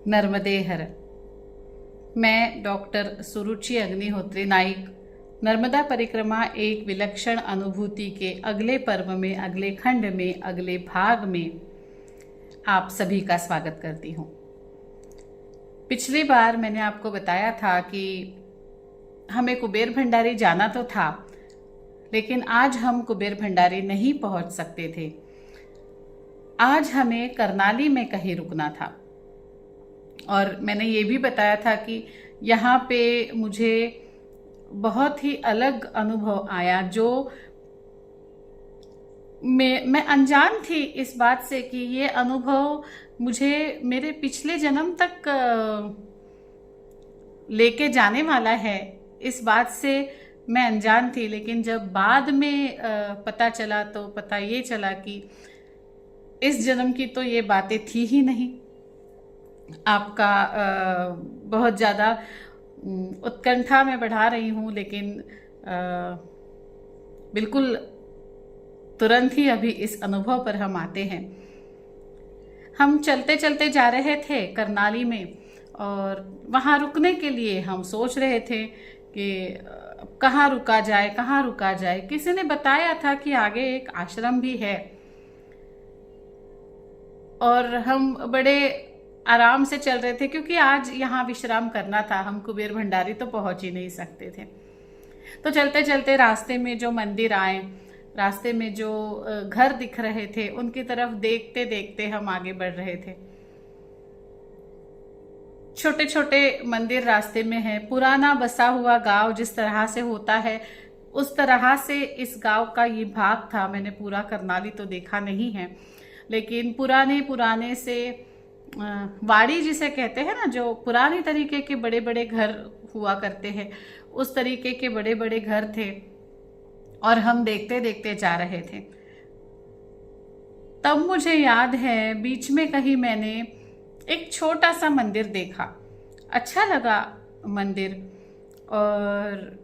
नर्मदे हर। मैं डॉक्टर सुरुचि अग्निहोत्री नाइक नर्मदा परिक्रमा एक विलक्षण अनुभूति के अगले पर्व में, अगले खंड में, अगले भाग में आप सभी का स्वागत करती हूँ। पिछली बार मैंने आपको बताया था कि हमें कुबेर भंडारी जाना तो था, लेकिन आज हम कुबेर भंडारी नहीं पहुंच सकते थे। आज हमें करनाली में कहीं रुकना था और मैंने ये भी बताया था कि यहाँ पे मुझे बहुत ही अलग अनुभव आया, जो मैं अनजान थी इस बात से कि ये अनुभव मुझे मेरे पिछले जन्म तक लेके जाने वाला है। इस बात से मैं अनजान थी, लेकिन जब बाद में पता चला तो पता ये चला कि इस जन्म की तो ये बातें थी ही नहीं। आपका बहुत ज़्यादा उत्कंठा में बढ़ा रही हूँ, लेकिन बिल्कुल तुरंत ही अभी इस अनुभव पर हम आते हैं। हम चलते चलते जा रहे थे करनाली में और वहाँ रुकने के लिए हम सोच रहे थे कि कहाँ रुका जाए, कहाँ रुका जाए। किसी ने बताया था कि आगे एक आश्रम भी है और हम बड़े आराम से चल रहे थे, क्योंकि आज यहाँ विश्राम करना था। हम कुबेर भंडारी तो पहुंच ही नहीं सकते थे। तो चलते चलते रास्ते में जो मंदिर आए, रास्ते में जो घर दिख रहे थे, उनकी तरफ देखते देखते हम आगे बढ़ रहे थे। छोटे छोटे मंदिर रास्ते में है। पुराना बसा हुआ गांव जिस तरह से होता है, उस तरह से इस गांव का ये भाग था। मैंने पूरा करनाली तो देखा नहीं है, लेकिन पुराने से वाड़ी जिसे कहते हैं ना, जो पुरानी तरीके के बड़े बड़े घर हुआ करते हैं, उस तरीके के बड़े बड़े घर थे और हम देखते देखते जा रहे थे। तब मुझे याद है बीच में कहीं मैंने एक छोटा सा मंदिर देखा। अच्छा लगा मंदिर। और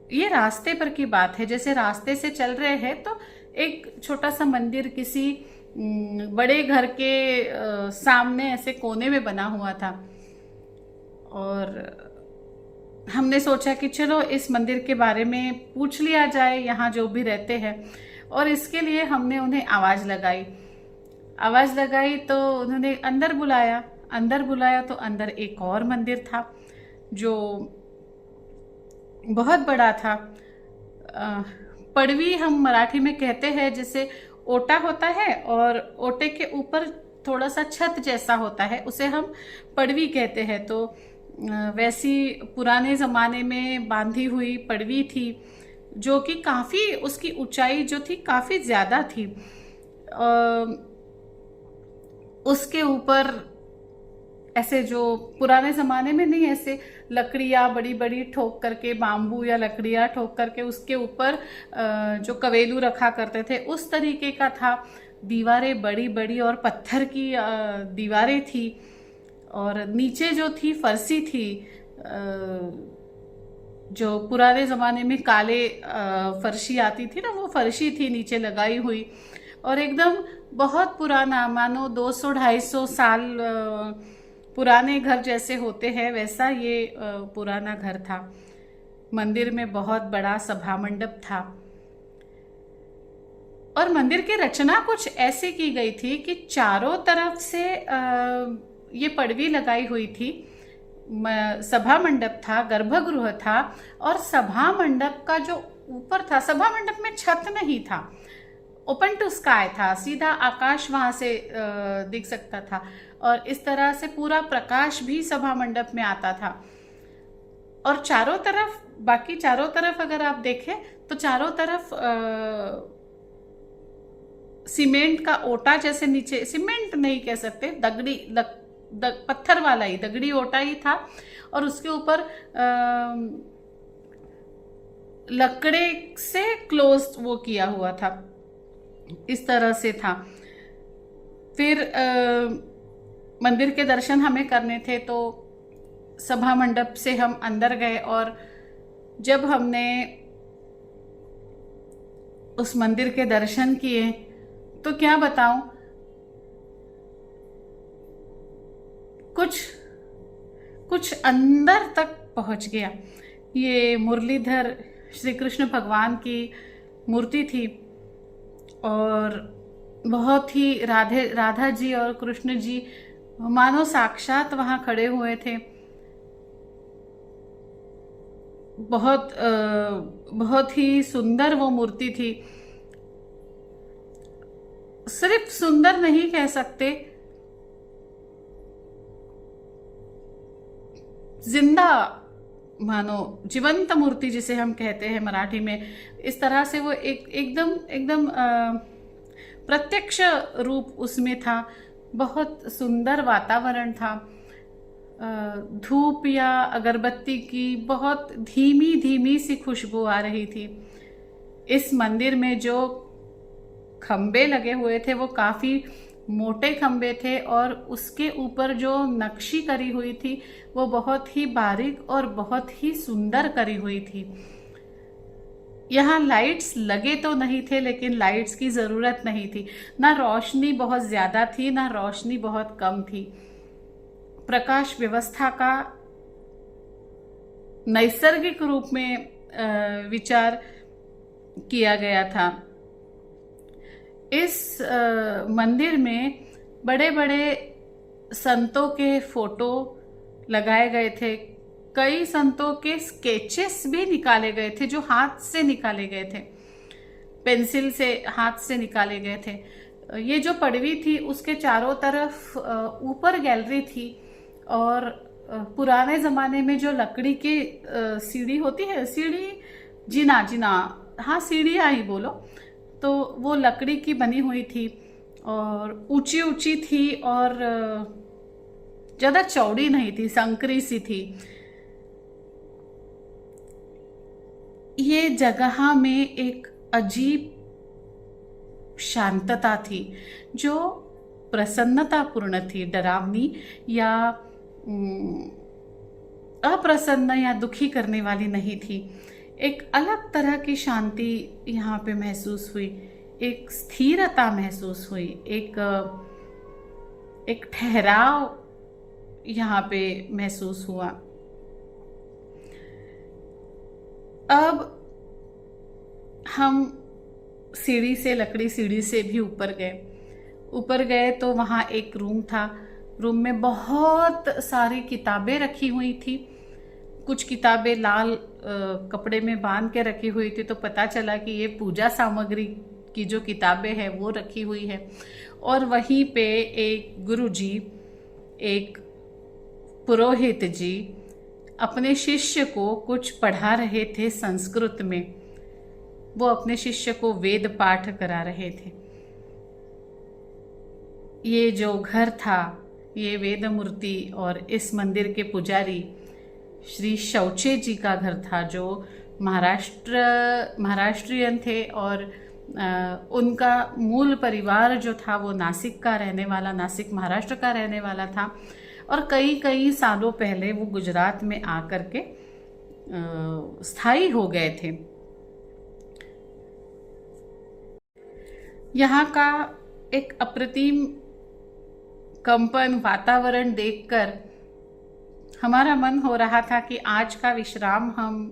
ये रास्ते पर की बात है, जैसे रास्ते से चल रहे हैं तो एक छोटा सा मंदिर किसी बड़े घर के सामने ऐसे कोने में बना हुआ था। और हमने सोचा कि चलो इस मंदिर के बारे में पूछ लिया जाए, यहाँ जो भी रहते हैं। और इसके लिए हमने उन्हें आवाज़ लगाई तो उन्होंने अंदर बुलाया तो अंदर एक और मंदिर था जो बहुत बड़ा था। पड़वी हम मराठी में कहते हैं, जैसे ओटा होता है और ओटे के ऊपर थोड़ा सा छत जैसा होता है, उसे हम पड़वी कहते हैं। तो वैसी पुराने ज़माने में बांधी हुई पड़वी थी, जो कि काफ़ी, उसकी ऊंचाई जो थी काफ़ी ज़्यादा थी। उसके ऊपर ऐसे, जो पुराने ज़माने में नहीं, ऐसे लकड़ियाँ बड़ी बड़ी ठोक करके, बाम्बू या लकड़ियाँ ठोक करके उसके ऊपर जो कवेलू रखा करते थे, उस तरीके का था। दीवारें बड़ी बड़ी और पत्थर की दीवारें थी, और नीचे जो थी फर्शी थी, जो पुराने ज़माने में काले फर्शी आती थी ना, वो फर्शी थी नीचे लगाई हुई। और एकदम बहुत पुराना, मानो 200-250 साल पुराने घर जैसे होते हैं, वैसा ये पुराना घर था। मंदिर में बहुत बड़ा सभा मंडप था और मंदिर की रचना कुछ ऐसी की गई थी कि चारों तरफ से ये पड़वी लगाई हुई थी। सभा मंडप था, गर्भगृह था, और सभा मंडप का जो ऊपर था, सभा मंडप में छत नहीं था, ओपन टू स्काई था, सीधा आकाश वहां से दिख सकता था। और इस तरह से पूरा प्रकाश भी सभा मंडप में आता था। और चारों तरफ अगर आप देखें तो चारों तरफ सीमेंट का ओटा, जैसे नीचे सीमेंट नहीं कह सकते, पत्थर वाला ही दगड़ी ओटा ही था, और उसके ऊपर लकड़े से क्लोज वो किया हुआ था, इस तरह से था। फिर मंदिर के दर्शन हमें करने थे, तो सभा मंडप से हम अंदर गए। और जब हमने उस मंदिर के दर्शन किए तो क्या बताऊं, कुछ कुछ अंदर तक पहुंच गया। ये मुरलीधर श्री कृष्ण भगवान की मूर्ति थी और बहुत ही राधा जी और कृष्ण जी मानो साक्षात वहां खड़े हुए थे। बहुत ही सुंदर वो मूर्ति थी। सिर्फ सुंदर नहीं कह सकते, जिंदा, मानो जीवंत मूर्ति जिसे हम कहते हैं मराठी में, इस तरह से वो एकदम एकदम प्रत्यक्ष रूप उसमें था। बहुत सुंदर वातावरण था। धूप या अगरबत्ती की बहुत धीमी धीमी सी खुशबू आ रही थी। इस मंदिर में जो खंबे लगे हुए थे वो काफी मोटे खंबे थे और उसके ऊपर जो नक्शी करी हुई थी वो बहुत ही बारीक और बहुत ही सुंदर करी हुई थी। यहाँ लाइट्स लगे तो नहीं थे, लेकिन लाइट्स की जरूरत नहीं थी। ना रोशनी बहुत ज्यादा थी, ना रोशनी बहुत कम थी। प्रकाश व्यवस्था का नैसर्गिक रूप में विचार किया गया था। इस मंदिर में बड़े बड़े संतों के फोटो लगाए गए थे। कई संतों के स्केचेस भी निकाले गए थे जो हाथ से निकाले गए थे, पेंसिल से हाथ से निकाले गए थे। ये जो पड़वी थी उसके चारों तरफ ऊपर गैलरी थी और पुराने जमाने में जो लकड़ी की सीढ़ी होती है, जीना, हाँ सीढ़ियाँ ही बोलो, तो वो लकड़ी की बनी हुई थी और ऊंची ऊंची थी और ज्यादा चौड़ी नहीं थी, संकरी सी थी। ये जगह में एक अजीब शांतता थी जो प्रसन्नतापूर्ण थी, डरावनी या अप्रसन्न या दुखी करने वाली नहीं थी। एक अलग तरह की शांति यहाँ पे महसूस हुई, एक स्थिरता महसूस हुई, एक ठहराव यहाँ पे महसूस हुआ। अब हम लकड़ी सीढ़ी से भी ऊपर गए तो वहाँ एक रूम था। रूम में बहुत सारी किताबें रखी हुई थी। कुछ किताबें लाल कपड़े में बांध के रखी हुई थी, तो पता चला कि ये पूजा सामग्री की जो किताबें हैं वो रखी हुई है। और वहीं पे एक गुरुजी, एक पुरोहित जी अपने शिष्य को कुछ पढ़ा रहे थे संस्कृत में। वो अपने शिष्य को वेद पाठ करा रहे थे। ये जो घर था ये वेद मूर्ति और इस मंदिर के पुजारी श्री शौचे जी का घर था, जो महाराष्ट्रियन थे और उनका मूल परिवार जो था वो नासिक महाराष्ट्र का रहने वाला था। और कई सालों पहले वो गुजरात में आकर के स्थायी हो गए थे। यहाँ का एक अप्रतिम कंपन वातावरण देखकर हमारा मन हो रहा था कि आज का विश्राम हम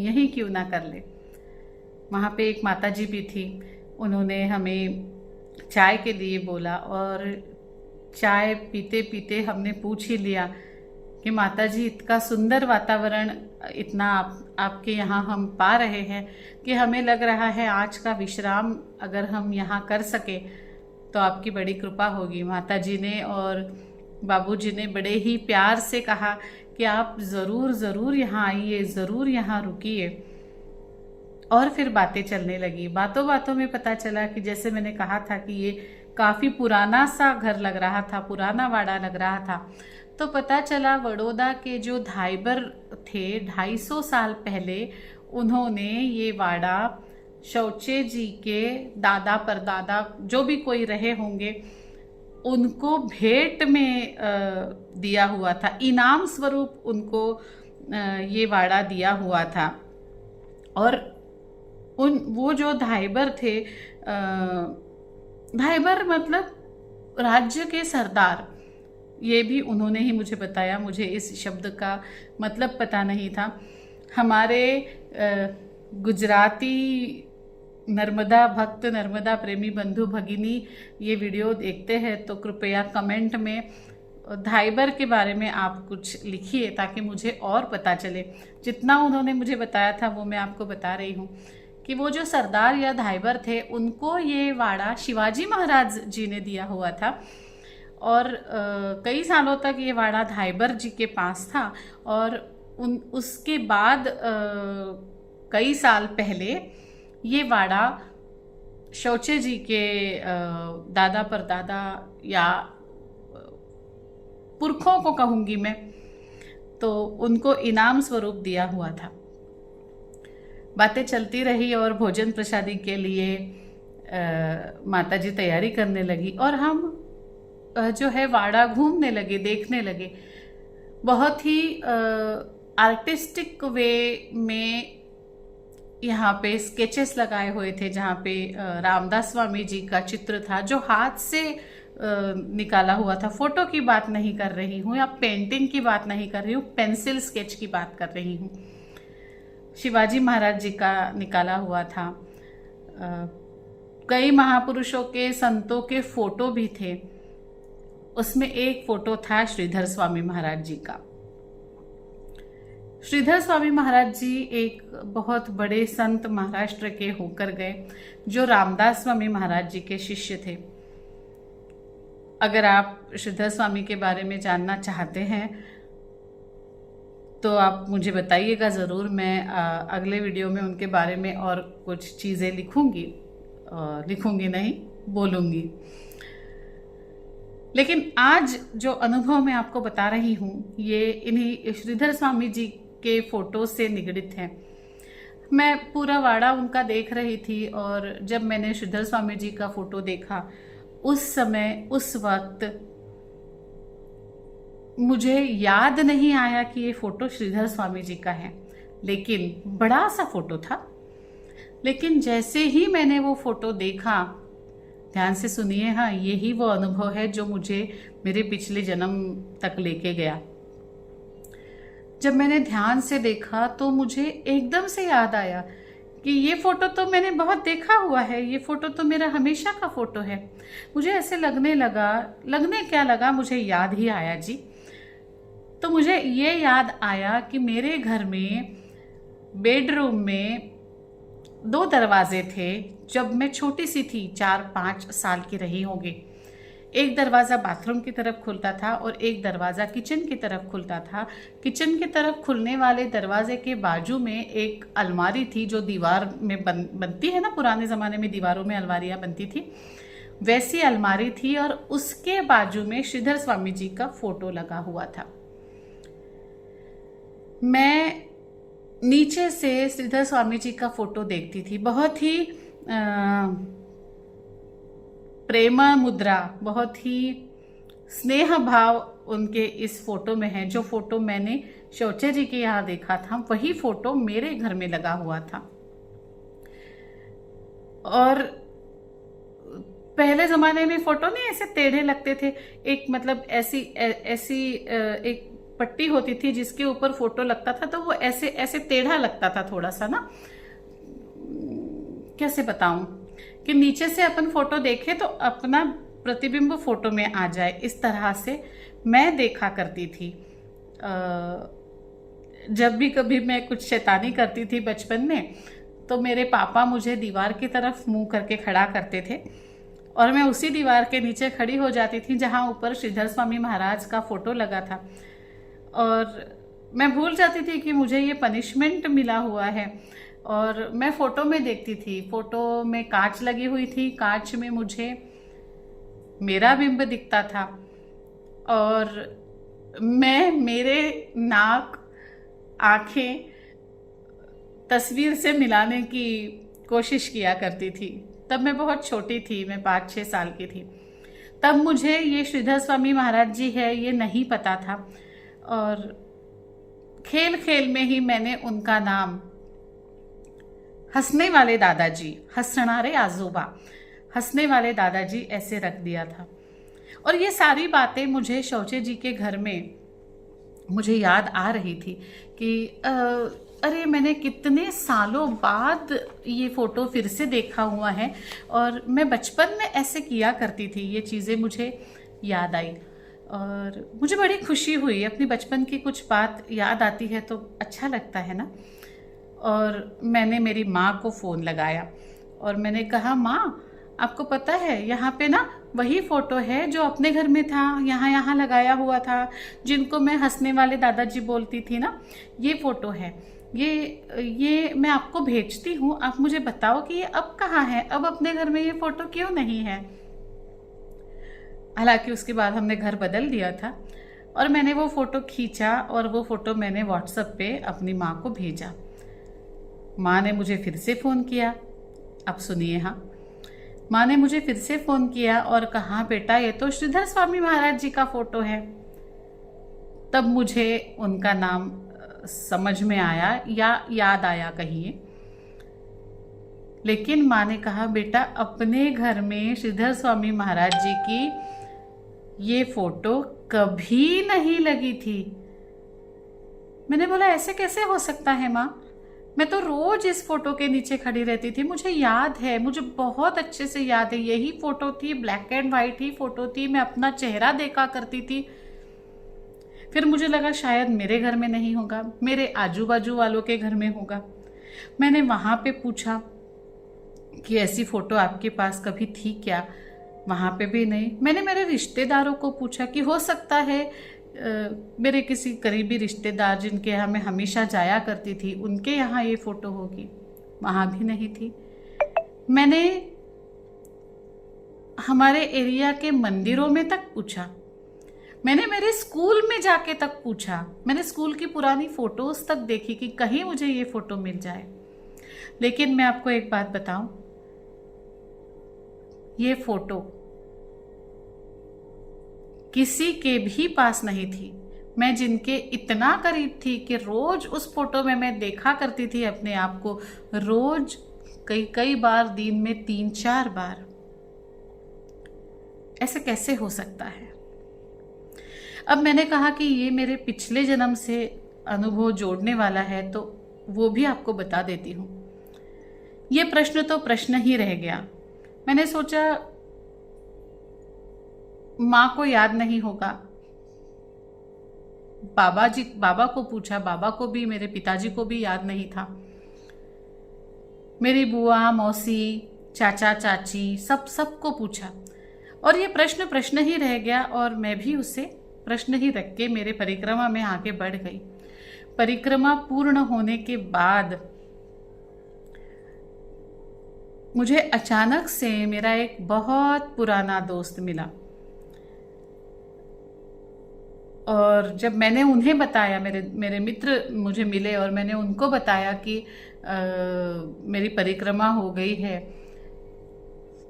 यहीं क्यों ना कर ले। वहाँ पे एक माताजी भी थी, उन्होंने हमें चाय के लिए बोला और चाय पीते पीते हमने पूछ ही लिया कि माताजी इतना सुंदर वातावरण आपके यहाँ हम पा रहे हैं कि हमें लग रहा है आज का विश्राम अगर हम यहाँ कर सके तो आपकी बड़ी कृपा होगी। माताजी ने और बाबूजी ने बड़े ही प्यार से कहा कि आप ज़रूर यहाँ आइए, ज़रूर यहाँ रुकिए। और फिर बातें चलने लगी। बातों बातों में पता चला कि जैसे मैंने कहा था कि ये काफ़ी पुराना सा घर लग रहा था, पुराना वाड़ा लग रहा था। तो पता चला बड़ौदा के जो धाइबर थे 250 साल पहले उन्होंने ये वाड़ा शौचे जी के दादा परदादा जो भी कोई रहे होंगे उनको भेंट में दिया हुआ था, इनाम स्वरूप उनको ये वाड़ा दिया हुआ था। और वो जो धाइबर थे, धाइबर मतलब राज्य के सरदार, ये भी उन्होंने ही मुझे बताया, मुझे इस शब्द का मतलब पता नहीं था। हमारे गुजराती नर्मदा भक्त, नर्मदा प्रेमी बंधु भगिनी ये वीडियो देखते हैं तो कृपया कमेंट में धाइबर के बारे में आप कुछ लिखिए ताकि मुझे और पता चले। जितना उन्होंने मुझे बताया था वो मैं आपको बता रही हूँ कि वो जो सरदार या धाइबर थे उनको ये वाड़ा शिवाजी महाराज जी ने दिया हुआ था और कई सालों तक ये वाड़ा धाइबर जी के पास था। और उसके बाद कई साल पहले ये वाड़ा शौचे जी के दादा परदादा या पुरखों को कहूँगी मैं, तो उनको इनाम स्वरूप दिया हुआ था। बातें चलती रही और भोजन प्रसादी के लिए माता जी तैयारी करने लगी और हम जो है वाड़ा घूमने लगे, देखने लगे। बहुत ही आर्टिस्टिक वे में यहाँ पे स्केचेस लगाए हुए थे जहाँ पे रामदास स्वामी जी का चित्र था जो हाथ से निकाला हुआ था। फोटो की बात नहीं कर रही हूँ या पेंटिंग की बात नहीं कर रही हूँ, पेंसिल स्केच की बात कर रही हूँ। शिवाजी महाराज जी का निकाला हुआ था। कई महापुरुषों के, संतों के फोटो भी थे। उसमें एक फोटो था श्रीधर स्वामी महाराज जी का। श्रीधर स्वामी महाराज जी एक बहुत बड़े संत महाराष्ट्र के होकर गए जो रामदास स्वामी महाराज जी के शिष्य थे। अगर आप श्रीधर स्वामी के बारे में जानना चाहते हैं तो आप मुझे बताइएगा ज़रूर। मैं अगले वीडियो में उनके बारे में और कुछ चीज़ें लिखूंगी नहीं, बोलूँगी। लेकिन आज जो अनुभव मैं आपको बता रही हूँ ये इन्हीं श्रीधर स्वामी जी के फोटो से निगडित है। मैं पूरा वाड़ा उनका देख रही थी और जब मैंने श्रीधर स्वामी जी का फोटो देखा उस समय, उस वक्त मुझे याद नहीं आया कि ये फोटो श्रीधर स्वामी जी का है, लेकिन बड़ा सा फोटो था। लेकिन जैसे ही मैंने वो फोटो देखा, ध्यान से सुनिए, हाँ, यही वो अनुभव है जो मुझे मेरे पिछले जन्म तक लेके गया। जब मैंने ध्यान से देखा तो मुझे एकदम से याद आया कि ये फोटो तो मैंने बहुत देखा हुआ है, ये फोटो तो मेरा हमेशा का फोटो है। मुझे ऐसे लगने क्या लगा, मुझे याद ही आया जी। तो मुझे ये याद आया कि मेरे घर में बेडरूम में 2 दरवाजे थे जब मैं छोटी सी थी, 4-5 साल की रही होंगी। एक दरवाज़ा बाथरूम की तरफ खुलता था और एक दरवाज़ा किचन की तरफ खुलता था। किचन की तरफ खुलने वाले दरवाजे के बाजू में एक अलमारी थी जो दीवार में बनती है ना, पुराने ज़माने में दीवारों में अलमारियाँ बनती थी, वैसी अलमारी थी और उसके बाजू में श्रीधर स्वामी जी का फोटो लगा हुआ था। मैं नीचे से श्रीधर स्वामी जी का फोटो देखती थी। बहुत ही प्रेमा मुद्रा, बहुत ही स्नेह भाव उनके इस फोटो में है। जो फोटो मैंने शौचे जी के यहाँ देखा था वही फोटो मेरे घर में लगा हुआ था। और पहले जमाने में फोटो नहीं ऐसे टेढ़े लगते थे, एक मतलब ऐसी एक पट्टी होती थी जिसके ऊपर फोटो लगता था तो वो ऐसे ऐसे टेढ़ा लगता था थोड़ा सा ना, कैसे बताऊं कि नीचे से अपन फोटो देखे तो अपना प्रतिबिंब फोटो में आ जाए, इस तरह से मैं देखा करती थी। जब भी कभी मैं कुछ शैतानी करती थी बचपन में तो मेरे पापा मुझे दीवार की तरफ मुंह करके खड़ा करते थे और मैं उसी दीवार के नीचे खड़ी हो जाती थी जहां ऊपर श्रीधर स्वामी महाराज का फोटो लगा था। और मैं भूल जाती थी कि मुझे ये पनिशमेंट मिला हुआ है और मैं फोटो में देखती थी। फोटो में कांच लगी हुई थी, कांच में मुझे मेरा बिंब दिखता था और मैं मेरे नाक, आंखें तस्वीर से मिलाने की कोशिश किया करती थी। तब मैं बहुत छोटी थी, मैं 5-6 साल की थी। तब मुझे ये श्रीधर स्वामी महाराज जी है ये नहीं पता था और खेल खेल में ही मैंने उनका नाम हंसने वाले दादाजी, हंसणारे आजोबा, हंसने वाले दादाजी ऐसे रख दिया था। और ये सारी बातें मुझे शौचे जी के घर में मुझे याद आ रही थी कि अरे मैंने कितने सालों बाद ये फ़ोटो फिर से देखा हुआ है और मैं बचपन में ऐसे किया करती थी। ये चीज़ें मुझे याद आई और मुझे बड़ी खुशी हुई। अपनी बचपन की कुछ बात याद आती है तो अच्छा लगता है ना। और मैंने मेरी माँ को फ़ोन लगाया और मैंने कहा, माँ आपको पता है यहाँ पे ना वही फ़ोटो है जो अपने घर में था, यहाँ यहाँ लगाया हुआ था, जिनको मैं हंसने वाले दादाजी बोलती थी ना, ये फ़ोटो है। ये मैं आपको भेजती हूँ, आप मुझे बताओ कि ये अब कहाँ है, अब अपने घर में ये फ़ोटो क्यों नहीं है। हालांकि उसके बाद हमने घर बदल दिया था और मैंने वो फ़ोटो खींचा और वो फ़ोटो मैंने व्हाट्सएप पे अपनी माँ को भेजा। माँ ने मुझे फिर से फ़ोन किया। अब सुनिए, हाँ, माँ ने मुझे फिर से फ़ोन किया और कहा, बेटा ये तो श्रीधर स्वामी महाराज जी का फ़ोटो है। तब मुझे उनका नाम समझ में आया या याद आया कहिए। लेकिन माँ ने कहा, बेटा अपने घर में श्रीधर स्वामी महाराज जी की ये फ़ोटो कभी नहीं लगी थी। मैंने बोला, ऐसे कैसे हो सकता है माँ, मैं तो रोज इस फोटो के नीचे खड़ी रहती थी, मुझे याद है, मुझे बहुत अच्छे से याद है, यही फोटो थी, black and white he photo थी, मैं अपना चेहरा देखा करती थी। फिर मुझे लगा शायद मेरे घर में नहीं होगा, मेरे आजू बाजू वालों के घर में होगा। मैंने वहाँ पे पूछा कि ऐसी फोटो आपके पास कभी थी क्या, वहाँ पे भी नहीं। मैंने मेरे रिश्तेदारों को पूछा कि हो सकता है मेरे किसी करीबी रिश्तेदार जिनके यहाँ मैं हमेशा जाया करती थी उनके यहाँ ये फ़ोटो होगी, वहाँ भी नहीं थी। मैंने हमारे एरिया के मंदिरों में तक पूछा, मैंने मेरे स्कूल में जाके तक पूछा, मैंने स्कूल की पुरानी फ़ोटोज़ तक देखी कि कहीं मुझे ये फ़ोटो मिल जाए। लेकिन मैं आपको एक बात बताऊं, ये फ़ोटो किसी के भी पास नहीं थी। मैं जिनके इतना करीब थी कि रोज उस फोटो में मैं देखा करती थी अपने आप को, रोज कई कई बार, दिन में 3-4 बार। ऐसे कैसे हो सकता है। अब मैंने कहा कि ये मेरे पिछले जन्म से अनुभव जोड़ने वाला है तो वो भी आपको बता देती हूँ। ये प्रश्न तो प्रश्न ही रह गया। मैंने सोचा माँ को याद नहीं होगा, बाबा को पूछा, बाबा को भी, मेरे पिताजी को भी याद नहीं था। मेरी बुआ, मौसी, चाचा, चाची, सबको पूछा और ये प्रश्न ही रह गया और मैं भी उससे प्रश्न ही रख के मेरे परिक्रमा में आगे बढ़ गई। परिक्रमा पूर्ण होने के बाद मुझे अचानक से मेरा एक बहुत पुराना दोस्त मिला और जब मैंने उन्हें बताया, मेरे मित्र मुझे मिले और मैंने उनको बताया कि मेरी परिक्रमा हो गई है,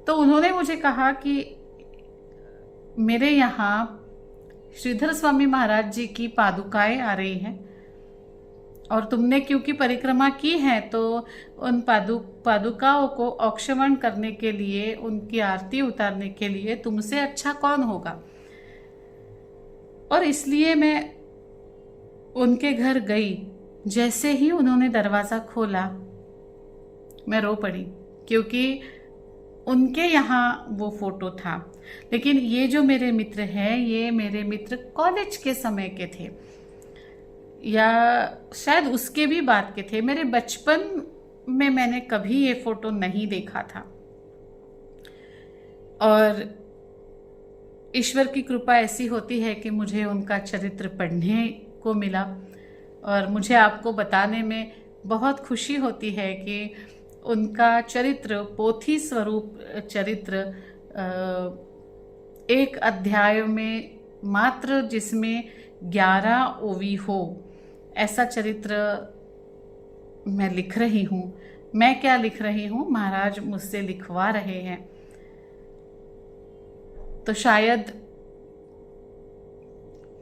तो उन्होंने मुझे कहा कि मेरे यहाँ श्रीधर स्वामी महाराज जी की पादुकाएं आ रही हैं और तुमने क्योंकि परिक्रमा की है तो उन पादुकाओं को औक्षवण करने के लिए, उनकी आरती उतारने के लिए तुमसे अच्छा कौन होगा। और इसलिए मैं उनके घर गई। जैसे ही उन्होंने दरवाज़ा खोला मैं रो पड़ी, क्योंकि उनके यहाँ वो फोटो था। लेकिन ये जो मेरे मित्र हैं, ये मेरे मित्र कॉलेज के समय के थे या शायद उसके भी बाद के थे। मेरे बचपन में मैंने कभी ये फोटो नहीं देखा था और ईश्वर की कृपा ऐसी होती है कि मुझे उनका चरित्र पढ़ने को मिला और मुझे आपको बताने में बहुत खुशी होती है कि उनका चरित्र, पोथी स्वरूप चरित्र, एक अध्याय में मात्र जिसमें 11 ओवी हो, ऐसा चरित्र मैं लिख रही हूँ। मैं क्या लिख रही हूँ, महाराज मुझसे लिखवा रहे हैं। तो शायद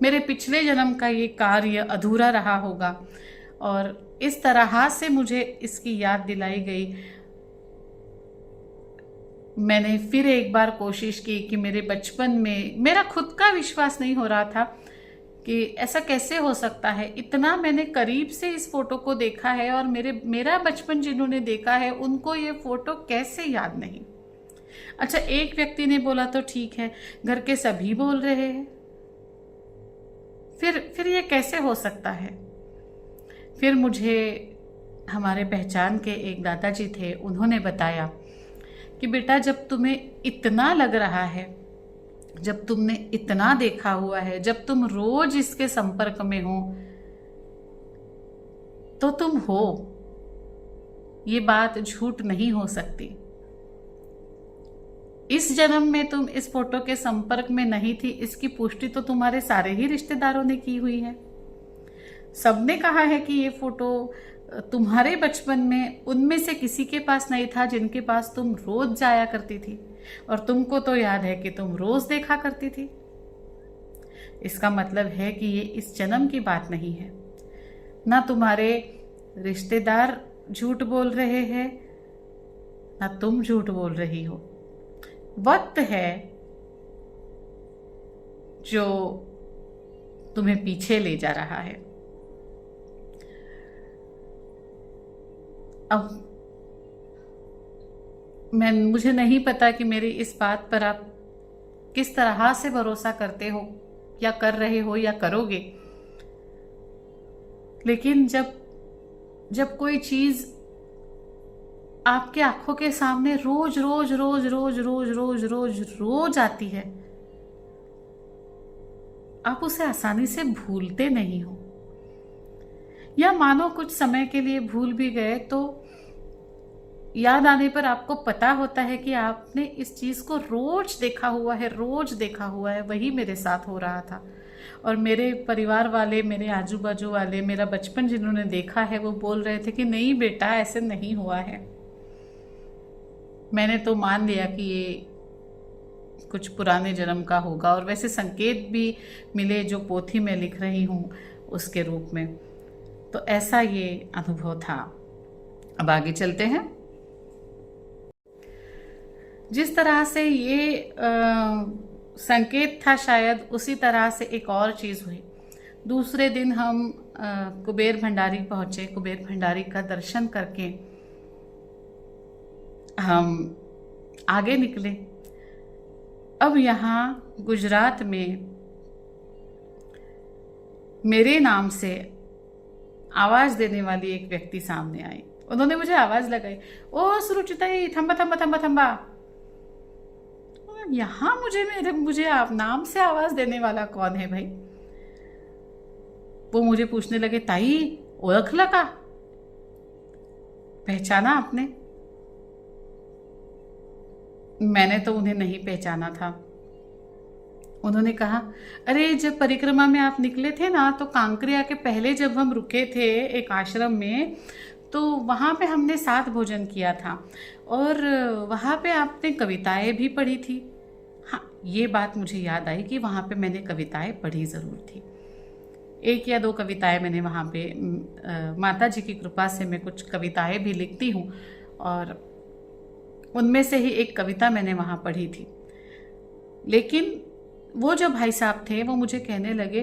मेरे पिछले जन्म का ये कार्य अधूरा रहा होगा और इस तरह से मुझे इसकी याद दिलाई गई। मैंने फिर एक बार कोशिश की कि मेरे बचपन में मेरा खुद का विश्वास नहीं हो रहा था कि ऐसा कैसे हो सकता है। इतना मैंने करीब से इस फोटो को देखा है और मेरा बचपन जिन्होंने देखा है उनको ये फोटो कैसे याद नहीं। अच्छा, एक व्यक्ति ने बोला तो ठीक है, घर के सभी बोल रहे हैं, फिर ये कैसे हो सकता है। फिर मुझे हमारे पहचान के एक दादाजी थे, उन्होंने बताया कि बेटा जब तुम्हें इतना लग रहा है, जब तुमने इतना देखा हुआ है, जब तुम रोज इसके संपर्क में हो तो तुम हो, ये बात झूठ नहीं हो सकती। इस जन्म में तुम इस फोटो के संपर्क में नहीं थी, इसकी पुष्टि तो तुम्हारे सारे ही रिश्तेदारों ने की हुई है। सबने कहा है कि ये फोटो तुम्हारे बचपन में उनमें से किसी के पास नहीं था जिनके पास तुम रोज जाया करती थी, और तुमको तो याद है कि तुम रोज देखा करती थी। इसका मतलब है कि ये इस जन्म की बात नहीं है। ना तुम्हारे रिश्तेदार झूठ बोल रहे हैं, ना तुम झूठ बोल रही हो। वक्त है जो तुम्हें पीछे ले जा रहा है। अब मुझे नहीं पता कि मेरी इस बात पर आप किस तरह से भरोसा करते हो या कर रहे हो या करोगे, लेकिन जब कोई चीज आपके आंखों के सामने रोज रोज रोज रोज रोज रोज रोज रोज आती है, आप उसे आसानी से भूलते नहीं हो। या मानो कुछ समय के लिए भूल भी गए तो याद आने पर आपको पता होता है कि आपने इस चीज को रोज देखा हुआ है, रोज देखा हुआ है। वही मेरे साथ हो रहा था। और मेरे परिवार वाले, मेरे आजू बाजू वाले, मेरा बचपन जिन्होंने देखा है वो बोल रहे थे कि नहीं बेटा ऐसे नहीं हुआ है। मैंने तो मान लिया कि ये कुछ पुराने जन्म का होगा, और वैसे संकेत भी मिले जो पोथी में लिख रही हूँ उसके रूप में। तो ऐसा ये अनुभव था। अब आगे चलते हैं। जिस तरह से ये संकेत था, शायद उसी तरह से एक और चीज हुई। दूसरे दिन हम कुबेर भंडारी पहुंचे। कुबेर भंडारी का दर्शन करके हम आगे निकले। अब यहाँ गुजरात में मेरे नाम से आवाज देने वाली एक व्यक्ति सामने आई। उन्होंने मुझे आवाज लगाई, ओ सुरुचिता, थम्बा थम्बा थम्बा थम्बा। यहाँ मुझे आप नाम से आवाज देने वाला कौन है भाई? वो मुझे पूछने लगे, ताई ओळखलं का, पहचाना आपने? मैंने तो उन्हें नहीं पहचाना था। उन्होंने कहा, अरे जब परिक्रमा में आप निकले थे ना, तो कांकरिया के पहले जब हम रुके थे एक आश्रम में, तो वहाँ पे हमने साथ भोजन किया था और वहाँ पे आपने कविताएं भी पढ़ी थी। हाँ, ये बात मुझे याद आई कि वहाँ पे मैंने कविताएं पढ़ी ज़रूर थी। 1 या 2 कविताएं मैंने वहाँ पे, माता जी की कृपा से मैं कुछ कविताएं भी लिखती हूँ, और उनमें से ही एक कविता मैंने वहाँ पढ़ी थी। लेकिन वो जो भाई साहब थे वो मुझे कहने लगे,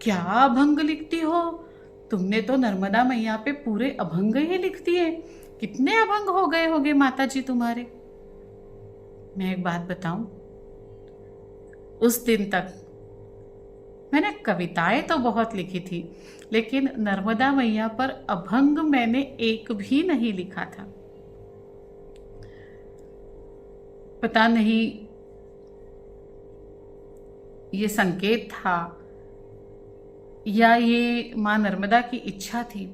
क्या अभंग लिखती हो तुमने? तो नर्मदा मैया पे पूरे अभंग ही लिखती है। कितने अभंग हो गए होंगे माता जी तुम्हारे? मैं एक बात बताऊं, उस दिन तक मैंने कविताएं तो बहुत लिखी थी, लेकिन नर्मदा मैया पर अभंग मैंने एक भी नहीं लिखा था। पता नहीं ये संकेत था या ये माँ नर्मदा की इच्छा थी।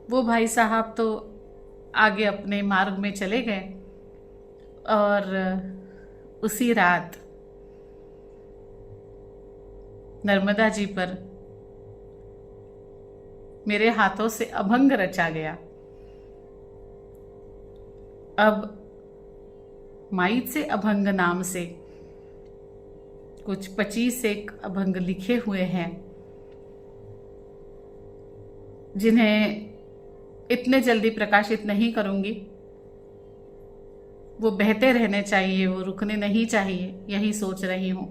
वो भाई साहब तो आगे अपने मार्ग में चले गए, और उसी रात नर्मदा जी पर मेरे हाथों से अभंग रचा गया। अब माई से अभंग नाम से कुछ 25 एक अभंग लिखे हुए हैं, जिन्हें इतने जल्दी प्रकाशित नहीं करूंगी। वो बहते रहने चाहिए, वो रुकने नहीं चाहिए, यही सोच रही हूँ।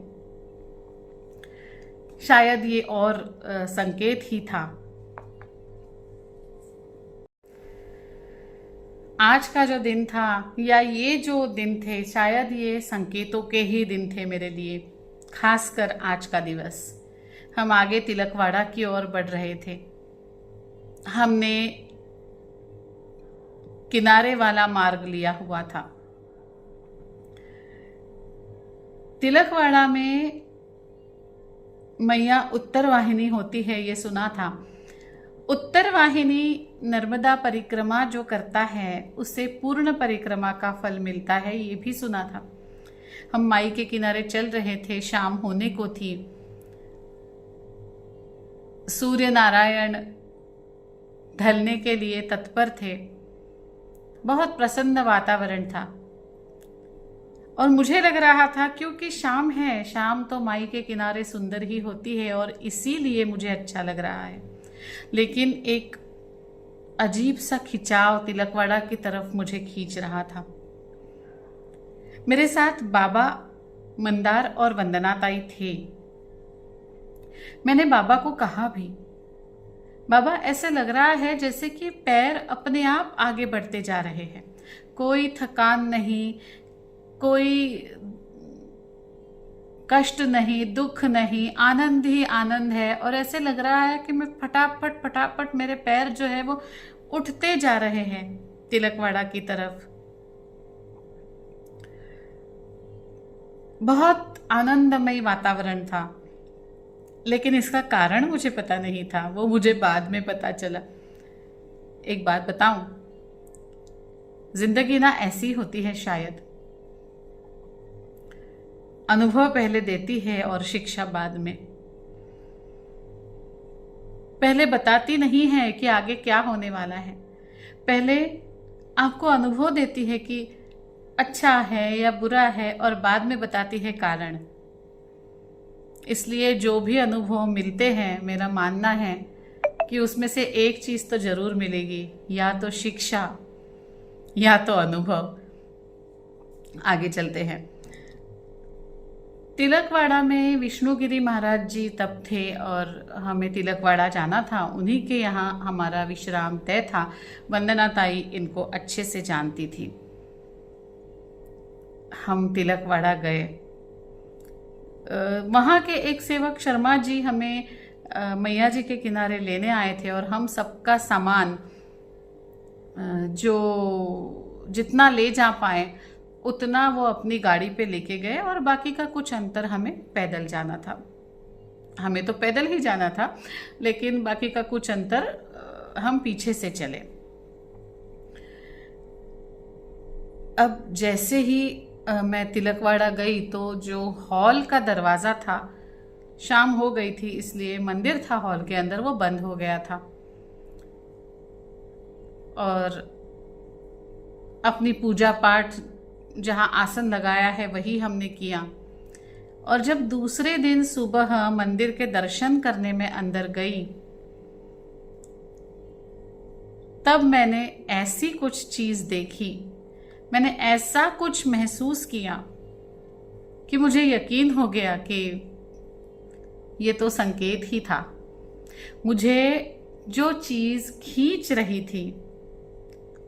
शायद ये और संकेत ही था। आज का जो दिन था या ये जो दिन थे, शायद ये संकेतों के ही दिन थे मेरे लिए, खासकर आज का दिवस। हम आगे तिलकवाड़ा की ओर बढ़ रहे थे। हमने किनारे वाला मार्ग लिया हुआ था। तिलकवाड़ा में मैया उत्तर वाहिनी होती है, ये सुना था। उत्तर वाहिनी नर्मदा परिक्रमा जो करता है उसे पूर्ण परिक्रमा का फल मिलता है, ये भी सुना था। हम माई के किनारे चल रहे थे, शाम होने को थी। सूर्य नारायण ढलने के लिए तत्पर थे। बहुत प्रसन्न वातावरण था और मुझे लग रहा था, क्योंकि शाम है, शाम तो माई के किनारे सुंदर ही होती है और इसीलिए मुझे अच्छा लग रहा है। लेकिन एक अजीब सा खिंचाव तिलकवाड़ा की तरफ मुझे खींच रहा था। मेरे साथ बाबा, मंदार और वंदना ताई थे। मैंने बाबा को कहा भी, बाबा ऐसे लग रहा है जैसे कि पैर अपने आप आगे बढ़ते जा रहे हैं, कोई थकान नहीं, कोई कष्ट नहीं, दुख नहीं, आनंद ही आनंद है। और ऐसे लग रहा है कि मैं फटाफट फटाफट मेरे पैर जो है वो उठते जा रहे हैं तिलकवाड़ा की तरफ। बहुत आनंदमय वातावरण था, लेकिन इसका कारण मुझे पता नहीं था, वो मुझे बाद में पता चला। एक बात बताऊं, जिंदगी ना ऐसी होती है शायद। अनुभव पहले देती है और शिक्षा बाद में। पहले बताती नहीं है कि आगे क्या होने वाला है, पहले आपको अनुभव देती है कि अच्छा है या बुरा है, और बाद में बताती है कारण। इसलिए जो भी अनुभव मिलते हैं, मेरा मानना है कि उसमें से एक चीज तो जरूर मिलेगी, या तो शिक्षा या तो अनुभव। आगे चलते हैं। तिलकवाड़ा में विष्णुगिरी महाराज जी तब थे और हमें तिलकवाड़ा जाना था। उन्हीं के यहाँ हमारा विश्राम तय था। वंदना ताई इनको अच्छे से जानती थी। हम तिलकवाड़ा गए। वहाँ के एक सेवक शर्मा जी हमें मैया जी के किनारे लेने आए थे और हम सबका सामान जो जितना ले जा पाए उतना वो अपनी गाड़ी पे लेके गए, और बाकी का कुछ अंतर हमें पैदल जाना था। हमें तो पैदल ही जाना था, लेकिन बाकी का कुछ अंतर हम पीछे से चले। अब जैसे ही मैं तिलकवाड़ा गई तो जो हॉल का दरवाज़ा था, शाम हो गई थी इसलिए मंदिर था हॉल के अंदर, वो बंद हो गया था। और अपनी पूजा पाठ जहाँ आसन लगाया है वही हमने किया। और जब दूसरे दिन सुबह मंदिर के दर्शन करने में अंदर गई, तब मैंने ऐसी कुछ चीज देखी, मैंने ऐसा कुछ महसूस किया कि मुझे यकीन हो गया कि ये तो संकेत ही था। मुझे जो चीज खींच रही थी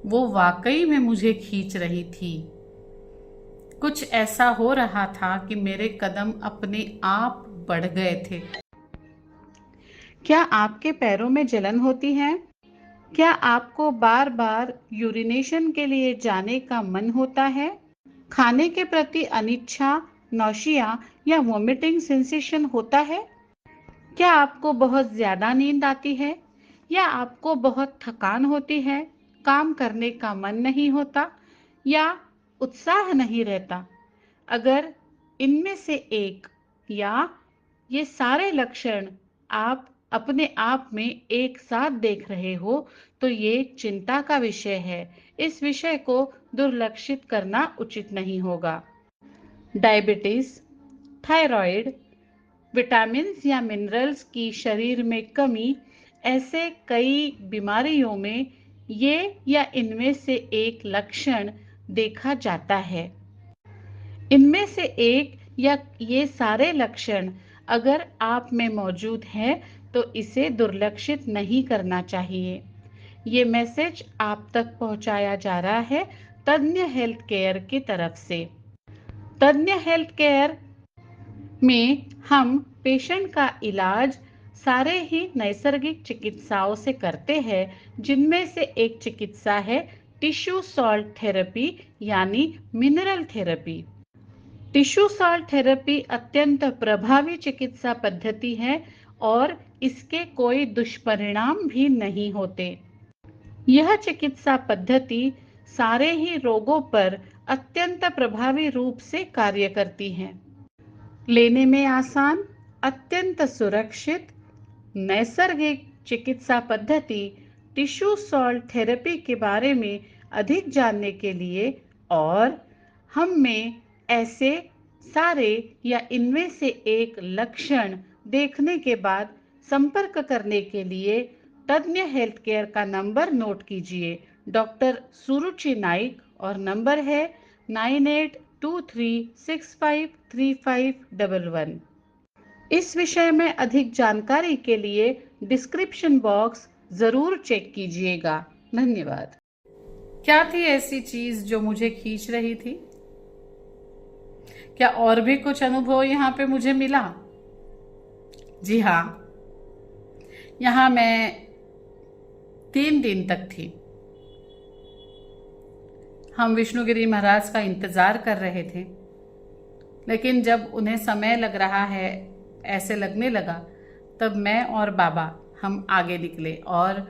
वो वाकई में मुझे खींच रही थी। कुछ ऐसा हो रहा था कि मेरे कदम अपने आप बढ़ गए थे। क्या आपके पैरों में जलन होती है? क्या आपको बार बार यूरिनेशन के लिए जाने का मन होता है? खाने के प्रति अनिच्छा, नौशिया या वोमिटिंग सेंसेशन होता है? क्या आपको बहुत ज्यादा नींद आती है या आपको बहुत थकान होती है, काम करने का मन नहीं होता या उत्साह नहीं रहता? अगर इनमें से एक या ये सारे लक्षण आप अपने आप में एक साथ देख रहे हो तो ये चिंता का विषय है। इस विषय को दुर्लक्षित करना उचित नहीं होगा। डायबिटीज, थायराइड, विटामिन्स या मिनरल्स की शरीर में कमी, ऐसे कई बीमारियों में ये या इनमें से एक लक्षण देखा जाता है। इनमें से एक या ये सारे लक्षण अगर आप में मौजूद है तो इसे दुर्लक्षित नहीं करना चाहिए। ये मैसेज आप तक पहुंचाया जा रहा है तज्ञ हेल्थ केयर की तरफ से। तज्ञ हेल्थ केयर में हम पेशेंट का इलाज सारे ही नैसर्गिक चिकित्साओं से करते हैं, जिनमें से एक चिकित्सा है टिश्यू सॉल्ट थेरेपी यानी mineral therapy. Tissue salt therapy अत्यंत प्रभावी चिकित्सा पद्धति है और इसके कोई दुष्परिणाम भी नहीं होते। यह चिकित्सा पद्धति सारे ही रोगों पर अत्यंत प्रभावी रूप से कार्य करती है। लेने में आसान, अत्यंत सुरक्षित, नैसर्गिक चिकित्सा पद्धति टिश्यू सॉल्ट थेरेपी के बारे में अधिक जानने के लिए और हम में ऐसे सारे या इनमें से एक लक्षण देखने के बाद संपर्क करने के लिए तज्ञ हेल्थ केयर का नंबर नोट कीजिए। डॉक्टर सुरुचि नाइक और नंबर है 9823653511। इस विषय में अधिक जानकारी के लिए डिस्क्रिप्शन बॉक्स जरूर चेक कीजिएगा। धन्यवाद। क्या थी ऐसी चीज जो मुझे खींच रही थी? क्या और भी कुछ अनुभव यहाँ पे मुझे मिला? जी हाँ, यहाँ मैं 3 दिन तक थी। हम विष्णुगिरी महाराज का इंतजार कर रहे थे, लेकिन जब उन्हें समय लग रहा है ऐसे लगने लगा, तब मैं और बाबा हम आगे निकले और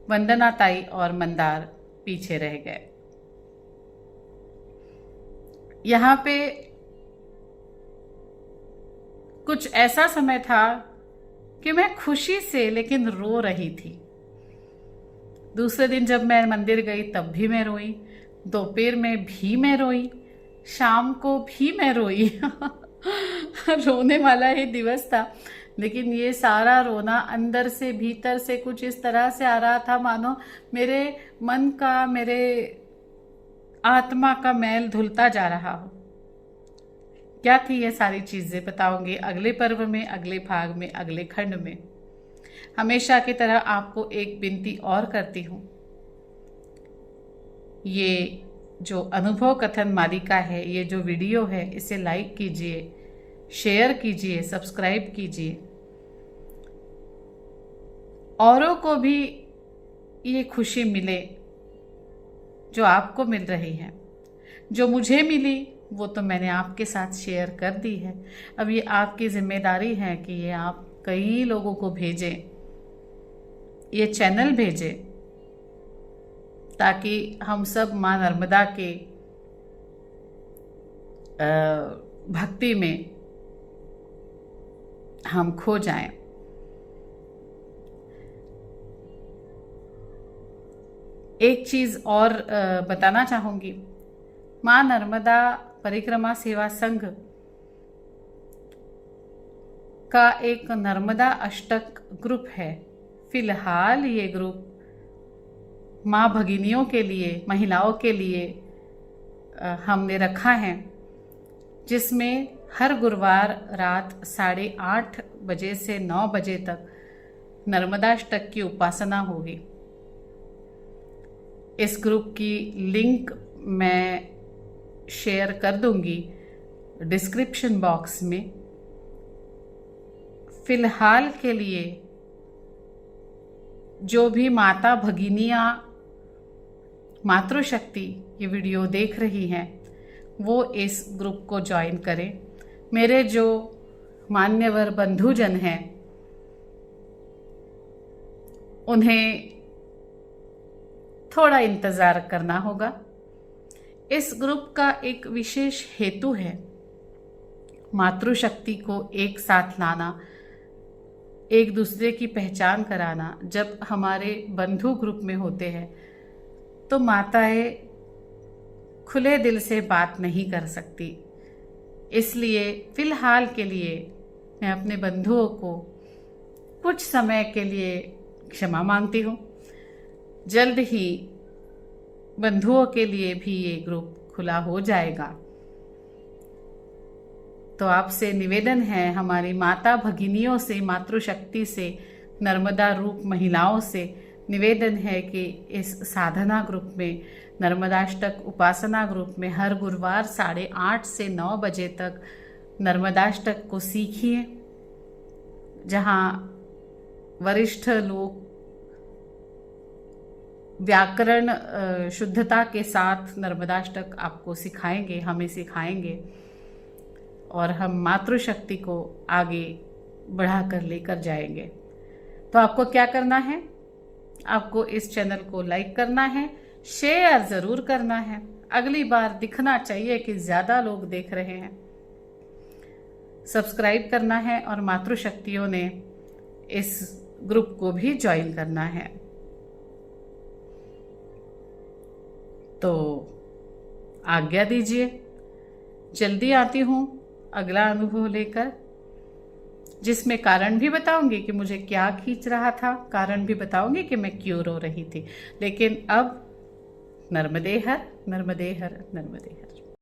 वंदना ताई और मंदार पीछे रह गए। यहाँ पे कुछ ऐसा समय था कि मैं खुशी से लेकिन रो रही थी। दूसरे दिन जब मैं मंदिर गई तब भी मैं रोई, दोपहर में भी मैं रोई, शाम को भी मैं रोई। रोने वाला ही दिवस था, लेकिन ये सारा रोना अंदर से भीतर से कुछ इस तरह से आ रहा था मानो मेरे मन का, मेरे आत्मा का मैल धुलता जा रहा हो। क्या थी ये सारी चीजें बताऊंगी अगले पर्व में, अगले भाग में, अगले खंड में। हमेशा की तरह आपको एक विनती और करती हूं, ये जो अनुभव कथन मालिका है, ये जो वीडियो है, इसे लाइक कीजिए, शेयर कीजिए, सब्सक्राइब कीजिए। औरों को भी ये खुशी मिले जो आपको मिल रही है। जो मुझे मिली वो तो मैंने आपके साथ शेयर कर दी है। अब ये आपकी जिम्मेदारी है कि ये आप कई लोगों को भेजें, ये चैनल भेजें, ताकि हम सब माँ नर्मदा के भक्ति में हम खो जाएं। एक चीज और बताना चाहूंगी, माँ नर्मदा परिक्रमा सेवा संघ का एक नर्मदा अष्टक ग्रुप है। फिलहाल ये ग्रुप माँ भगिनियों के लिए, महिलाओं के लिए हमने रखा है, जिसमें हर गुरुवार रात 8:30 बजे से 9 बजे तक नर्मदाष्टक की उपासना होगी। इस ग्रुप की लिंक मैं शेयर कर दूंगी डिस्क्रिप्शन बॉक्स में। फिलहाल के लिए जो भी माता भगिनियाँ, मातृशक्ति ये वीडियो देख रही हैं, वो इस ग्रुप को ज्वाइन करें। मेरे जो मान्यवर बंधुजन हैं, उन्हें थोड़ा इंतज़ार करना होगा। इस ग्रुप का एक विशेष हेतु है मातृशक्ति को एक साथ लाना, एक दूसरे की पहचान कराना। जब हमारे बंधु ग्रुप में होते हैं तो माताएं खुले दिल से बात नहीं कर सकती, इसलिए फिलहाल के लिए मैं अपने बंधुओं को कुछ समय के लिए क्षमा मांगती हूँ। जल्द ही बंधुओं के लिए भी ये ग्रुप खुला हो जाएगा। तो आपसे निवेदन है, हमारी माता भगिनियों से, मातृशक्ति से, नर्मदा रूप महिलाओं से निवेदन है कि इस साधना ग्रुप में, नर्मदाष्टक उपासना ग्रुप में हर गुरुवार 8:30 से 9 बजे तक नर्मदाष्टक को सीखिए, जहाँ वरिष्ठ लोग व्याकरण शुद्धता के साथ नर्मदाष्टक आपको सिखाएंगे, हमें सिखाएंगे, और हम मातृशक्ति को आगे बढ़ाकर लेकर जाएंगे। तो आपको क्या करना है? आपको इस चैनल को लाइक करना है, शेयर ज़रूर करना है। अगली बार दिखना चाहिए कि ज़्यादा लोग देख रहे हैं। सब्सक्राइब करना है और मातृशक्तियों ने इस ग्रुप को भी ज्वाइन करना है। तो आज्ञा दीजिए, जल्दी आती हूँ अगला अनुभव लेकर, जिसमें कारण भी बताऊंगी कि मुझे क्या खींच रहा था, कारण भी बताऊंगी कि मैं क्यों रो रही थी। लेकिन अब नर्मदे हर, नर्मदे हर, नर्मदे हर।